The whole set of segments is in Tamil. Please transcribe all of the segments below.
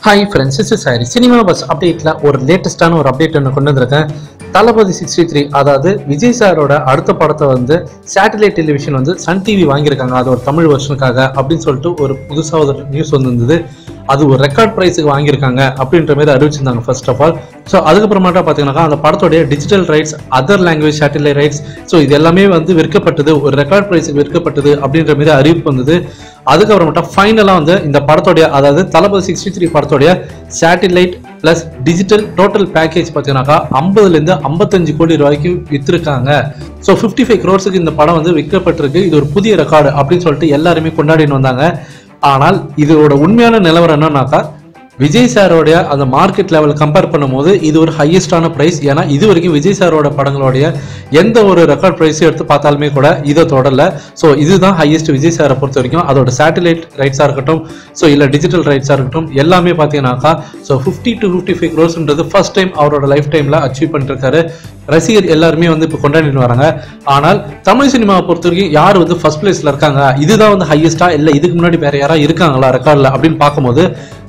Hi friends, this is Hari. Cinema Bus update la ஒரு லேட்டஸ்டான ஒரு அப்டேட் ஒன்று கொண்டு வந்திருக்கேன். தளபதி 63 அதாவது விஜய் சாரோட அடுத்த படத்தை வந்து சேட்டலைட் டெலிவிஷன் வந்து சன் டிவி வாங்கியிருக்காங்க. அது ஒரு தமிழ் வெர்ஷனுக்காக அப்படின்னு சொல்லிட்டு ஒரு புதுசாக ஒரு நியூஸ் வந்திருந்தது. அது ஒரு ரெக்கார்ட் ப்ரைஸுக்கு வாங்கியிருக்காங்க அப்படின்ற மாதிரி அறிவிச்சிருந்தாங்க ஃபர்ஸ்ட் ஆஃப் ஆல். ஸோ அதுக்கப்புறமாட்டா பார்த்தீங்கன்னா அந்த படத்தோடைய digital rights, other language satellite rights, so இது எல்லாமே வந்து விற்கப்பட்டது, ஒரு ரெக்கார்ட் ப்ரைஸுக்கு விற்கப்பட்டது அப்படின்ற மாதிரி அறிவிப்பு வந்தது. அதுக்கப்புறமேட்டா ஃபைனலாக வந்து இந்த படத்தோடைய அதாவது தளபதி 63 படத்தோடைய satellite plus digital total package பார்த்தீங்கன்னாக்கா 50லேருந்து 55 கோடி ரூபாய்க்கு வித்திருக்காங்க. ஸோ 55 crores இந்த படம் வந்து விற்கப்பட்டிருக்கு. இது ஒரு புதிய ரெக்கார்டு அப்படின்னு சொல்லிட்டு எல்லாருமே கொண்டாடின்னு வந்தாங்க. ஆனால் இதோட உண்மையான நிலவரம் என்னன்னாக்கா விஜய் சாரோடைய அந்த மார்க்கெட் லெவல் கம்பேர் பண்ணும்போது இது ஒரு ஹையஸ்டான ப்ரைஸ். ஏன்னா இது வரைக்கும் விஜய் சாரோட படங்களுடைய எந்த ஒரு ரெக்கார்ட் ப்ரைஸும் எடுத்து பார்த்தாலுமே கூட இதை தொடரல. ஸோ இதுதான் ஹையஸ்ட் விஜய் சாரை பொறுத்த வரைக்கும். அதோட சேட்டலைட் ரைட்ஸாக இருக்கட்டும், ஸோ இல்லை டிஜிட்டல் ரைட்ஸாக இருக்கட்டும், எல்லாமே பார்த்தீங்கன்னாக்கா so 50 to 55 crores first time அவரோட லைஃப் டைமில் அச்சீவ் பண்ணிருக்காரு. ரசிகர் எல்லாருமே வந்து இப்போ கொண்டாடிட்டு வராங்க. ஆனால் தமிழ் சினிமாவை பொறுத்த வரைக்கும் யார் வந்து ஃபர்ஸ்ட் பிளேஸ்ல இருக்காங்க, இதுதான் வந்து ஹையஸ்டா இல்லை இதுக்கு முன்னாடி வேற யாராவது இருக்காங்களா ரெக்கார்ட்ல அப்படின்னு பார்க்கும்போது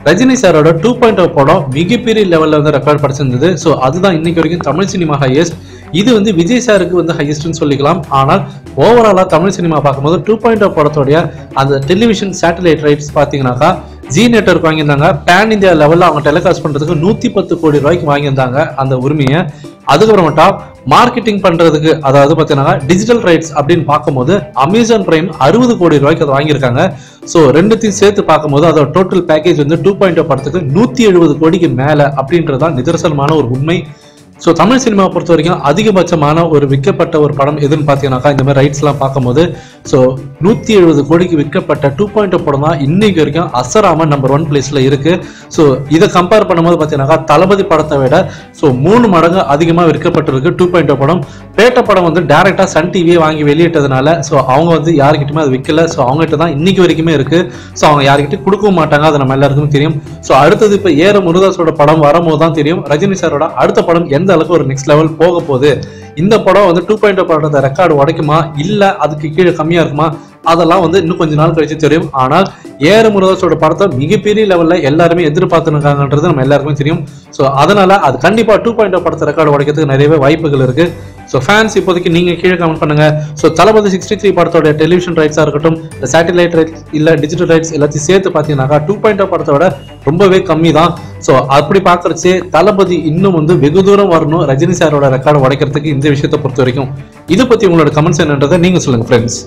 ரஜினி சாரோட 2.0 படம் மிகப்பெரிய லெவல்ல வந்து ரெக்கார்ட் படிச்சிருந்தது. ஸோ அதுதான் இன்னைக்கு வரைக்கும் தமிழ் சினிமா ஹையஸ்ட். இது வந்து விஜய் சாருக்கு வந்து ஹையஸ்ட்னு சொல்லிக்கலாம். ஆனால் ஓவராலா தமிழ் சினிமா பார்க்கும்போது 2.0 படத்தோடைய அந்த டெலிவிஷன் சேட்டலைட் ரைட்ஸ் பார்த்தீங்கன்னாக்கா ஜி நெட்வொர்க் வாங்கியிருந்தாங்க. பேன் இந்தியா லெவலில் அவங்க டெலிகாஸ்ட் பண்றதுக்கு 110 கோடி ரூபாய்க்கு வாங்கியிருந்தாங்க அந்த உரிமையை. அதுக்கப்புறமேட்டா மார்க்கெட்டிங் பண்றதுக்கு அதாவது பார்த்தீங்கன்னா டிஜிட்டல் ரைட்ஸ் அப்படின்னு பார்க்கும்போது அமேசான் பிரைம் 60 கோடி ரூபாய்க்கு அதை வாங்கியிருக்காங்க. ஸோ ரெண்டுத்தையும் சேர்த்து பார்க்கும்போது அதோட டோட்டல் பேக்கேஜ் வந்து 2.0 படத்துக்கு 170 கோடிக்கு மேல அப்படின்றதான் நிதர்சனமான ஒரு உண்மை. ஸோ தமிழ் சினிமாவை பொறுத்த வரைக்கும் அதிகபட்சமான ஒரு விற்கப்பட்ட ஒரு படம் எதுன்னு பார்த்தீங்கன்னாக்கா இந்த மாதிரி ரைட்ஸ் எல்லாம் பார்க்கும்போது ஸோ 170 கோடிக்கு விற்கப்பட்ட 2.0 படம் தான் இன்னைக்கு வரைக்கும் அசராம நம்பர் 1 பிளேஸ்ல இருக்கு. ஸோ இதை கம்பேர் பண்ணும்போது பார்த்தீங்கன்னாக்கா தளபதி படத்தை விட ஸோ 3 மடங்கு அதிகமாக விற்கப்பட்டிருக்கு 2.0 படம். பேட்ட படம் வந்து டைரக்டா சன் டிவியை வாங்கி வெளியிட்டதுனால ஸோ அவங்க வந்து யாருக்கிட்டுமே அது விற்கல. ஸோ அவங்ககிட்ட தான் இன்னைக்கு வரைக்குமே இருக்கு. ஸோ அவங்க யாருக்கிட்ட கொடுக்கவும் மாட்டாங்க, அது நம்ம எல்லாருக்குமே தெரியும். ஸோ அடுத்தது இப்போ ஏற முருகதாஸோட படம் வரும்போது தான் தெரியும் ரஜினி சாரோட அடுத்த படம் எந்த அளவுக்கு ஒரு நெக்ஸ்ட் லெவல் போக போகுது. இந்த படம் வந்து 2.0 படத்தை ரெக்கார்டு உடைக்குமா இல்ல அதுக்கு கீழே கம்மியா இருக்குமா அதெல்லாம் வந்து இன்னும் கொஞ்ச நாள் கழிச்சு தெரியும். ஆனால் ஏற முருகதாஸோட படத்தை மிகப்பெரிய லெவல்ல எல்லாருமே எதிர்பார்த்துருக்காங்கன்றது நம்ம எல்லாருக்குமே தெரியும். ஸோ அதனால அது கண்டிப்பா 2.0 படத்தை ரெக்கார்டு உடைக்கிறதுக்கு நிறையவே வாய்ப்புகள் இருக்கு. ஸோ ஃபேன்ஸ் இப்போதைக்கு நீங்க கீழே கமெண்ட் பண்ணுங்க. ஸோ தளபதி 63 படத்தோட டெலிவிஷன் ரைட்ஸா இருக்கட்டும், சேட்டலைட் ரைட்ஸ் இல்ல டிஜிட்டல் ரைட்ஸ் எல்லாத்தையும் சேர்த்து பார்த்தீங்கன்னாக்கா 2.0 படத்தோட ரொம்பவே கம்மி தான். ஸோ அப்படி பார்க்கறச்சே தளபதி இன்னும் வந்து வெகு தூரம் வரணும் ரஜினி சாரோட ரெக்கார்டு உடைக்கிறதுக்கு இந்த விஷயத்தை பொறுத்த வரைக்கும். இதை பத்தி உங்களோட கமெண்ட்ஸ் என்னன்றதை நீங்க சொல்லுங்க ஃப்ரெண்ட்ஸ்.